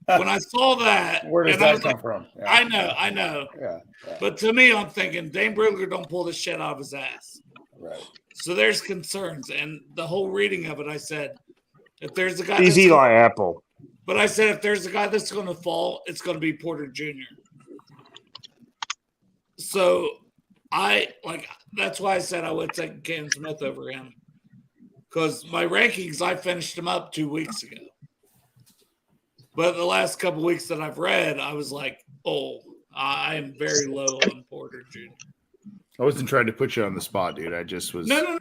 when I saw that, Where does that come from? Yeah. I know. Yeah. But to me, I'm thinking Dane Brugler don't pull this shit out of his ass. Right. So there's concerns. And the whole reading of it, I said, if there's a guy He's Eli Apple. But I said, if there's a guy that's going to fall, it's going to be Porter Jr. So that's why I said I would take Cam Smith over him. Because my rankings, I finished him up 2 weeks ago. But the last couple of weeks that I've read, I was like, oh, I am very low on Porter Jr. I wasn't trying to put you on the spot, dude. I just was. No.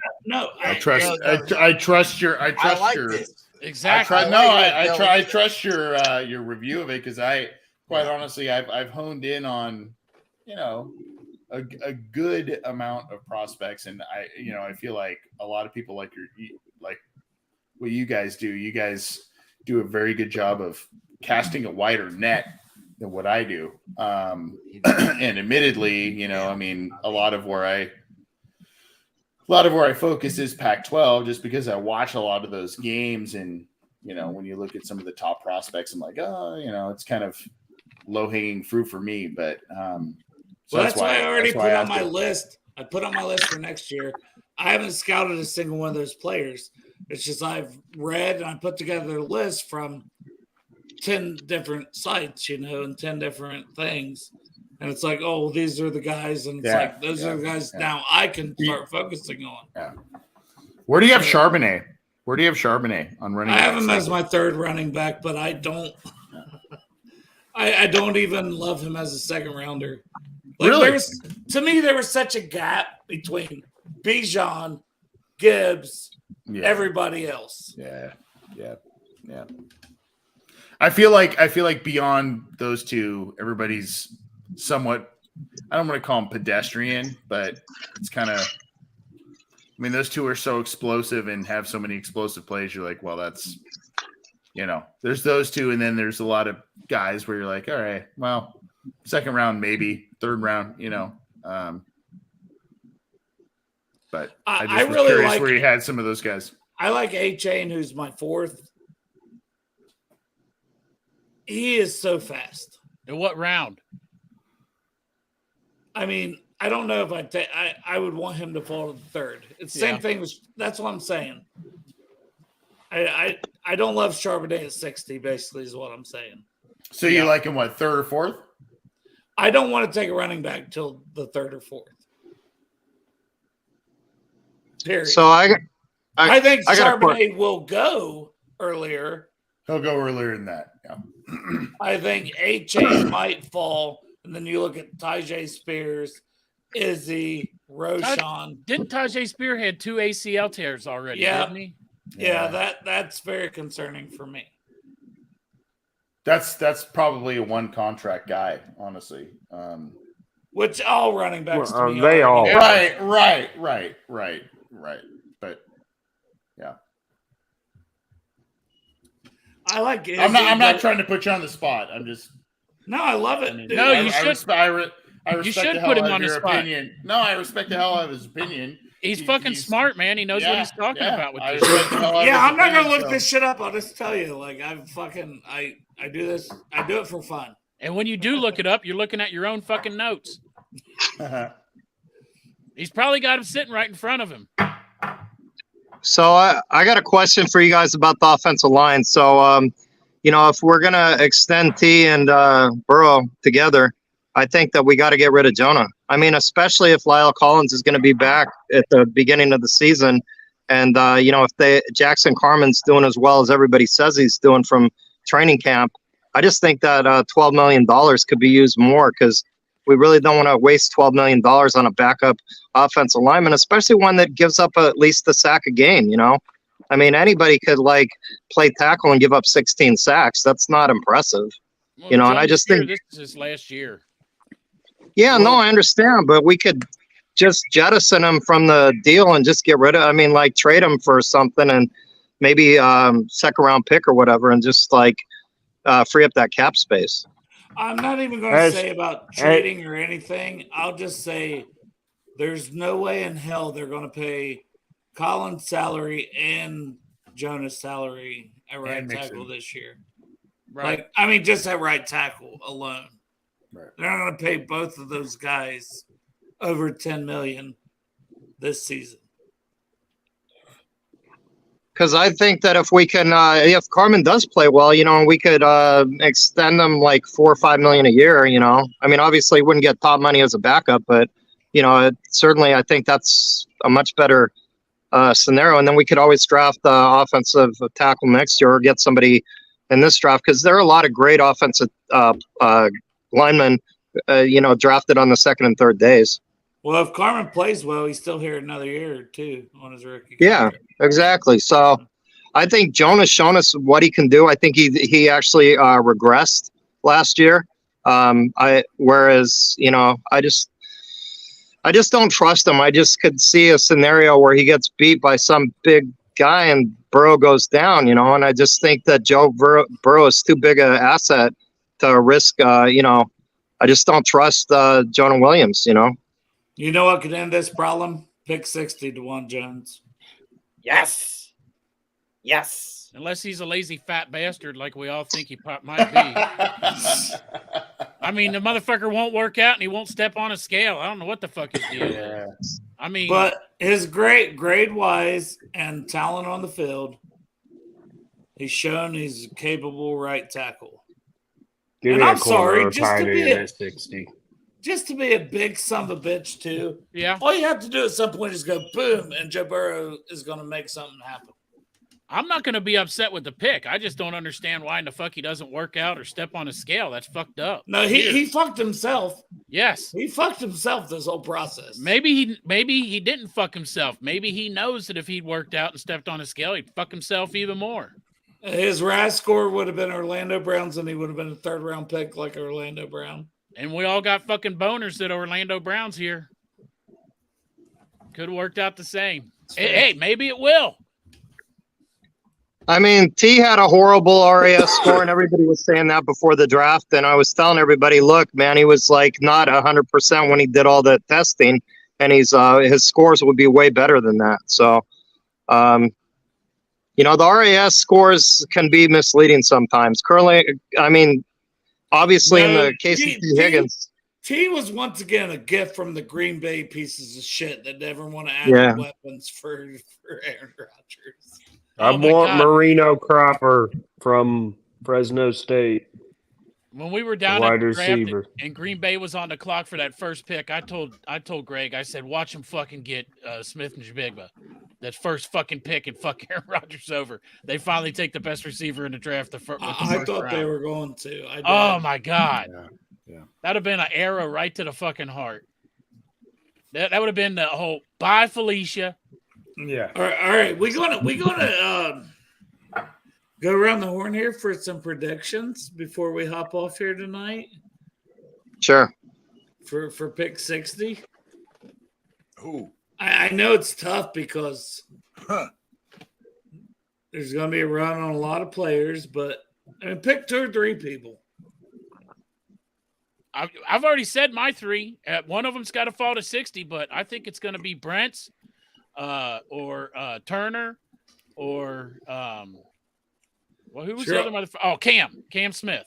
I trust your. I like this. Exactly. I trust your review of it because quite honestly, I've honed in on, a good amount of prospects, and I feel like a lot of people like what you guys do. You guys do a very good job of casting a wider net than what I do. And admittedly, a lot of where I focus is Pac-12 just because I watch a lot of those games. And, when you look at some of the top prospects, I'm like, it's kind of low hanging fruit for me. But, that's why I already put on my list. I put on my list for next year. I haven't scouted a single one of those players. It's just I've read and I put together a list from 10 different sites, and 10 different things. And it's like, oh, these are the guys. And it's those are the guys now I can start focusing on. Yeah. Where do you have Charbonnet? Where do you have Charbonnet on running I back? have him as my third running back, but I don't I don't even love him as a second rounder. Like, really? To me, there was such a gap between Bijan, Gibbs, everybody else. Yeah. I feel like beyond those two, everybody's somewhat, I don't want to call them pedestrian, but it's kind of, those two are so explosive and have so many explosive plays. You're like, well, that's, there's those two. And then there's a lot of guys where you're like, all right, well, second round, maybe third round, but I was really curious where you had some of those guys. I like A-Chain, who's my fourth. He is so fast. In what round? I don't know if I would want him to fall to the third. It's the same thing. That's what I'm saying. I don't love Charbonnet at 60, basically, is what I'm saying. So you like him, what, third or fourth? I don't want to take a running back till the third or fourth. Period. So I think Charbonnet will go earlier. He'll go earlier than that. Yeah. I think A-Chain might fall, and then you look at Tajay Spears, Izzy, Roshan. Didn't Tajay Spear had 2 ACL tears already? Didn't he? Yeah, that's very concerning for me. That's probably a one contract guy, honestly. Which all running backs to me they all right. But yeah. I like Izzy, I'm not but- trying to put you on the spot. I'm just. No, I love it. I mean, dude. No, you I should- respect, I respect should the hell put him out of on the your spot. opinion. No, I respect the hell out of his opinion. He's fucking smart, man. He knows what he's talking about with I this. respect the hell out of Yeah, his I'm not gonna opinion, look so- this shit up. I'll just tell you, like, I do this. I do it for fun. And when you do look it up, you're looking at your own fucking notes. He's probably got him sitting right in front of him. So I got a question for you guys about the offensive line. So, you know, if we're going to extend T and Burrow together, I think that we got to get rid of Jonah. I mean, especially if Lyle Collins is going to be back at the beginning of the season. And, you know, if Jackson Carman's doing as well as everybody says he's doing from training camp, I just think that $12 million could be used more because we really don't want to waste $12 million on a backup offensive lineman, especially one that gives up at least a sack a game, you know? I mean, anybody could, like, play tackle and give up 16 sacks. That's not impressive, Well, you know? And I Jones just here, think this is his last year. yeah, no, I understand, but we could just jettison him from the deal and just get rid of. I mean, like trade him for something and maybe second round pick or whatever, and just like free up that cap space. I'm not even going to As- say about trading or anything. I'll just say there's no way in hell they're going to pay Collins' salary and Jonah's salary at right And Mixon. tackle this year. Right. Like, I mean, just at right tackle alone. Right. They're not going to pay both of those guys over $10 million this season. Because I think that if we can, if Carmen does play well, you know, we could extend them like $4 or $5 million a year. You know, I mean, obviously, he wouldn't get top money as a backup, but you know, certainly, I think that's a much better scenario. And then we could always draft the offensive tackle next year or get somebody in this draft because there are a lot of great offensive linemen, you know, drafted on the second and third days. Well, if Carmen plays well, he's still here another year or two on his rookie Yeah, contract. exactly. So I think Jonah's shown us what he can do. I think he actually regressed last year. Whereas, you know, I just don't trust him. I just could see a scenario where he gets beat by some big guy and Burrow goes down, you know, and I just think that Joe Burrow is too big an asset to risk, you know, I just don't trust Jonah Williams, you know. You know what could end this problem? Pick 60 to Juan Jones. Yes. Yes. Unless he's a lazy fat bastard like we all think he might be. I mean, the motherfucker won't work out and he won't step on a scale. I don't know what the fuck his deal is. I mean, But his grade-wise and talent on the field, he's shown he's a capable right tackle. Give And me a I'm sorry, corner just to tight be end a- at 60. Just to be a big son of a bitch, too. yeah, All you have to do at some point is go boom, and Joe Burrow is going to make something happen. I'm not going to be upset with the pick. I just don't understand why in the fuck he doesn't work out or step on a scale. That's fucked up. No, he fucked himself. Yes. He fucked himself this whole process. Maybe he didn't fuck himself. Maybe he knows that if he'd worked out and stepped on a scale, he'd fuck himself even more. His RAS score would have been Orlando Browns, and he would have been a third-round pick like Orlando Brown. And we all got fucking boners that Orlando Browns here. Could have worked out the same. Hey, maybe it will. I mean, T had a horrible RAS score, and everybody was saying that before the draft. And I was telling everybody, look, man, he was like not 100% when he did all the testing, and his scores would be way better than that. So, you know, the RAS scores can be misleading sometimes. Currently, I mean, obviously in No, the case of T- T. Higgins, T was once again a gift from the Green Bay pieces of shit that never want to add Yeah. weapons for Aaron Rodgers. I Oh my want God. Marino Cropper from Fresno State, When we were down wide at the draft receiver. and Green Bay was on the clock for that first pick, I told Greg, I said, watch him fucking get Smith and Jabigba. That first fucking pick and fuck Aaron Rodgers over. They finally take the best receiver in the draft. I thought they were going to. I did. Oh my God. Yeah. That'd have been an arrow right to the fucking heart. That would have been the whole bye Felicia. Yeah. All right. We gonna go around the horn here for some predictions before we hop off here tonight sure. for pick 60. Who? I know it's tough because Huh. There's going to be a run on a lot of players, but I mean, pick 2 or 3 people. I've already said my 3. One of them's got to fall to 60, but I think it's going to be Brent's or Turner or well, who was the other motherfucker? Oh, Cam Smith.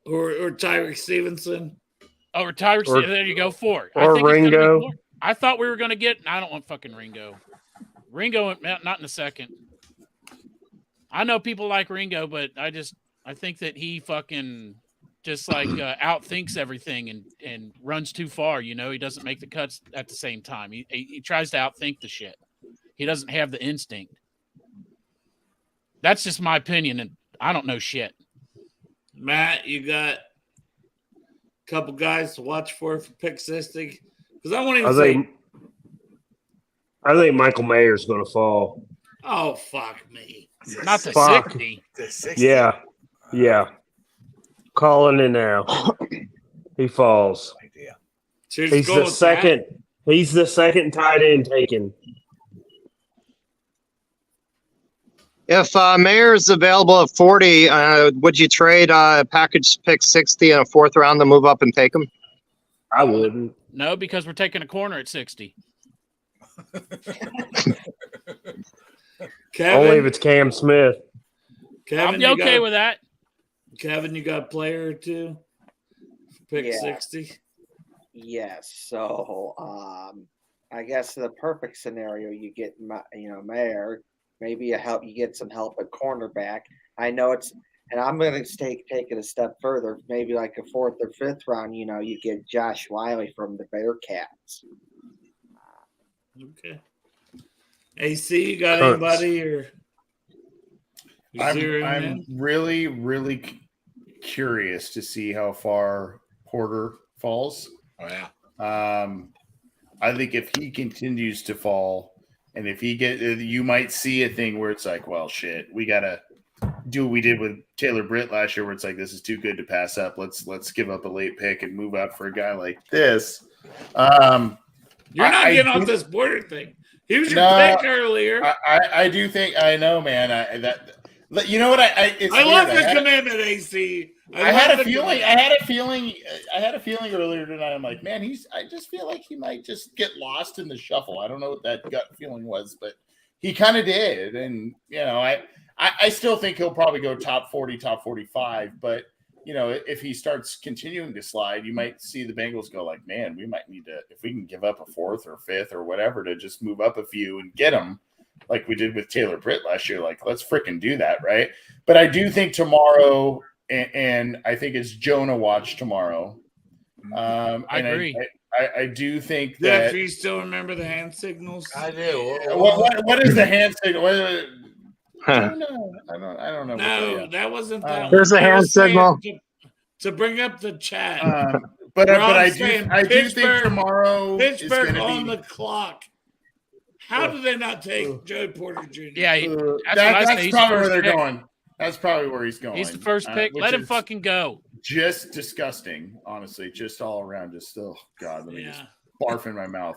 Or Tyreek Stevenson. Oh, or Tyreek Stevenson. There you go, 4. Or Ringo. I thought we were going to get – I don't want fucking Ringo. Ringo, not in a second. I know people like Ringo, but I think that he fucking just like outthinks everything and runs too far. You know, he doesn't make the cuts at the same time. He tries to outthink the shit. He doesn't have the instinct. That's just my opinion, and I don't know shit. Matt, you got a couple guys to watch for pick 60? Because I won't even say. I think Michael Mayer's going to fall. Oh, fuck me. Not the 60. The 60. Yeah. Calling it now. He falls. So He's the second. He's the second tight end taken. If Mayer's available at 40, would you trade package pick 60 in a 4th round to move up and take him? I wouldn't. No, because we're taking a corner at 60. Kevin, Only if it's Cam Smith. Kevin, I'll be okay with that. Kevin, you got a player or 2? Pick 60? Yes. So I guess the perfect scenario, you get Mayer. Maybe you get some help at cornerback. I know it's, and I'm going to take it a step further. Maybe like a 4th or 5th round. You get Josh Wiley from the Bearcats. Okay. AC, you got anybody or? I'm really, really curious to see how far Porter falls. Oh yeah. I think if he continues to fall, and if he you might see a thing where it's like, well, shit, we gotta do what we did with Taylor Britt last year, where it's like, this is too good to pass up. Let's give up a late pick and move out for a guy like this. You're not getting off this Porter thing. He was your pick earlier. I do think I know, man. You know what? I love the commitment, AC. I had a feeling earlier tonight. I'm like, man, I just feel like he might just get lost in the shuffle. I don't know what that gut feeling was, but he kind of did. And I still think he'll probably go top 40, top 45. But if he starts continuing to slide, you might see the Bengals go like, man, we might need to, if we can give up a 4th or 5th or whatever, to just move up a few and get him, like we did with Taylor Britt last year. Like, let's freaking do that, right? But I do think tomorrow, and I think it's Jonah watch tomorrow. I agree. I do think that. Do you still remember the hand signals? I do. What is the hand signal? I don't know. No, that wasn't that one. There's a hand signal. To bring up the chat. But I do think tomorrow Pittsburgh is on the clock. How do they not take Joey Porter Jr.? Yeah, that's probably where they're going. That's probably where he's going. He's the first pick. Let him fucking go. Just disgusting, honestly. Just all around. Just God, let me just barf in my mouth.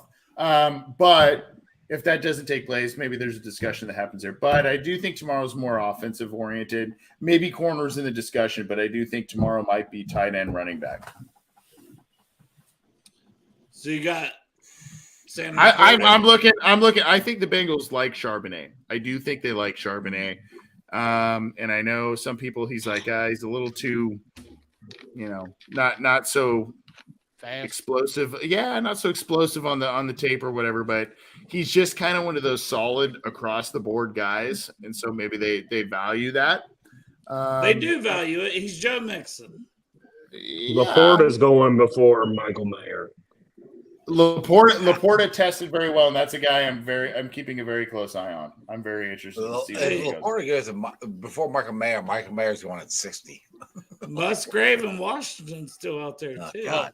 But if that doesn't take place, maybe there's a discussion that happens there. But I do think tomorrow's more offensive oriented. Maybe corners in the discussion, but I do think tomorrow might be tight end, running back. So you got. I'm looking. I think the Bengals like Charbonnet. I do think they like Charbonnet. And I know some people, he's like, he's a little too, not so fast. Explosive. Yeah, not so explosive on the tape or whatever, but he's just kind of one of those solid across the board guys. And so maybe they value that. They do value it. He's Joe Mixon. Yeah. Laporta's going before Michael Mayer. Laporta tested very well, and that's a guy I'm keeping a very close eye on. I'm very interested to see where he Laporta goes before Michael Mayer. Michael Mayer's going at 60. Musgrave and Washington's still out there too. God.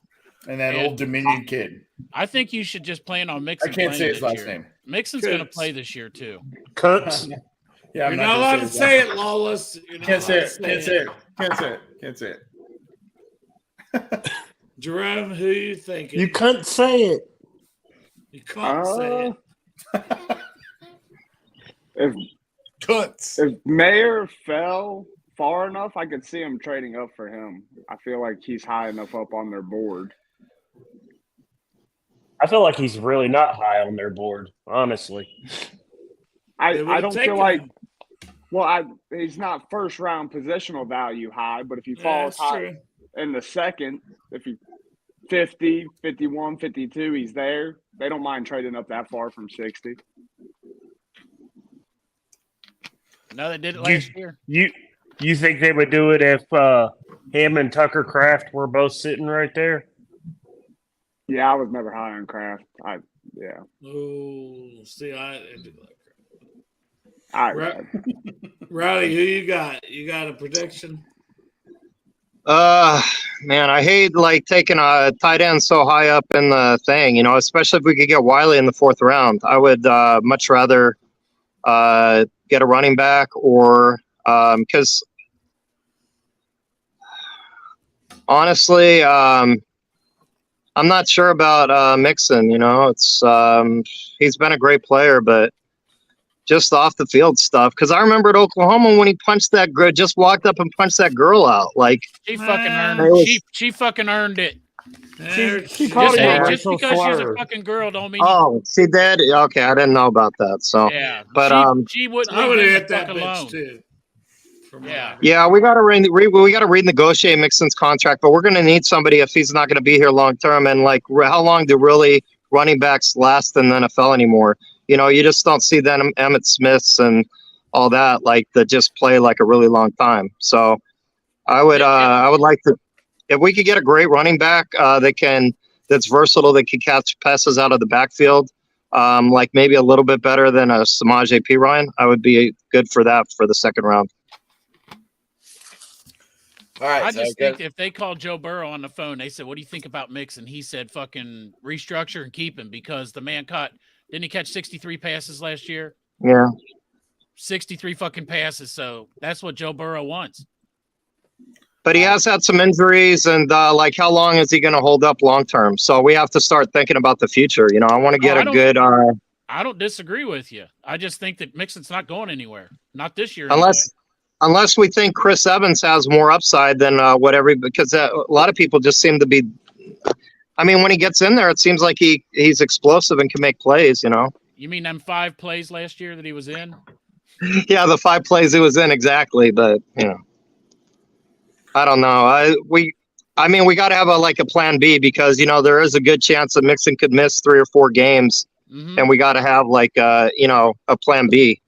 And that old Dominion kid. I think you should just plan on Mixon. I can't say his last name. Mixon's going to play this year too. Cunts. Yeah, you're not allowed to say it, Lawless. Can't say it. Jerome, who you thinking? You can't say it. You can't say it. If Cunts. If Mayer fell far enough, I could see him trading up for him. I feel like he's high enough up on their board. I feel like he's really not high on their board, honestly. They I would've don't taken feel like him. he's not first round positional value high, but if he Yeah, falls that's high true. in the second, if he 50, 51, 52, he's there. They don't mind trading up that far from 60. No, they did it last year. You think they would do it if him and Tucker Kraft were both sitting right there? Yeah, I was never high on Kraft. Oh, see, I do like I Rowdy, who you got? You got a prediction? Man, I hate like taking a tight end so high up in the thing, you know, especially if we could get Wiley in the 4th round. I would much rather get a running back or because honestly, I'm not sure about Mixon. You know, it's he's been a great player, but just off the field stuff. Because I remember at Oklahoma when he punched that girl, just walked up and punched that girl out. Like She fucking Man. earned. It was- She fucking earned it. She called Just, him hey, a just racial because she's a slur. fucking girl don't mean. Oh, she did. Okay, I didn't know about that. So, Yeah, but she wouldn't. I leave would have him hit the that fuck bitch alone. too. Yeah. yeah, we got to renegotiate Mixon's contract, but we're going to need somebody if he's not going to be here long term. And like, how long do really running backs last in the NFL anymore? You know, you just don't see them Emmett Smiths and all that like that just play like a really long time. So, I would like to, if we could get a great running back that's versatile, that can catch passes out of the backfield, like maybe a little bit better than a Samaje Perine, I would be good for that for the 2nd round. All right. I so just good. think if they called Joe Burrow on the phone, they said, "What do you think about Mixon?" He said, "Fucking restructure and keep him," because the man didn't he catch 63 passes last year? Yeah. 63 fucking passes. So that's what Joe Burrow wants. But he has had some injuries, and like, how long is he going to hold up long term? So we have to start thinking about the future. You know, I want to get a good. I don't disagree with you. I just think that Mixon's not going anywhere. Not this year. Unless we think Chris Evans has more upside than because a lot of people just seem to be. I mean, when he gets in there, it seems like he's explosive and can make plays. You know. You mean them 5 plays last year that he was in? Yeah, the 5 plays he was in exactly, but you know. I don't know. We got to have a plan B because, you know, there is a good chance that Mixon could miss 3 or 4 games, and we got to have a plan B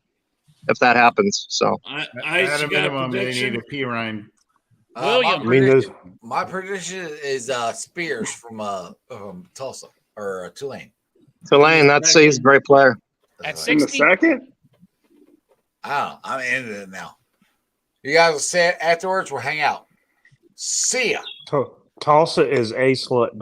if that happens. So At a minimum, they need a Perine. William. My prediction is Spears from Tulsa or Tulane. Tulane, he's a great player. At in the 60? second? I don't know. I'm into it now. You guys will say it afterwards. We'll hang out. See ya. Tulsa is a slut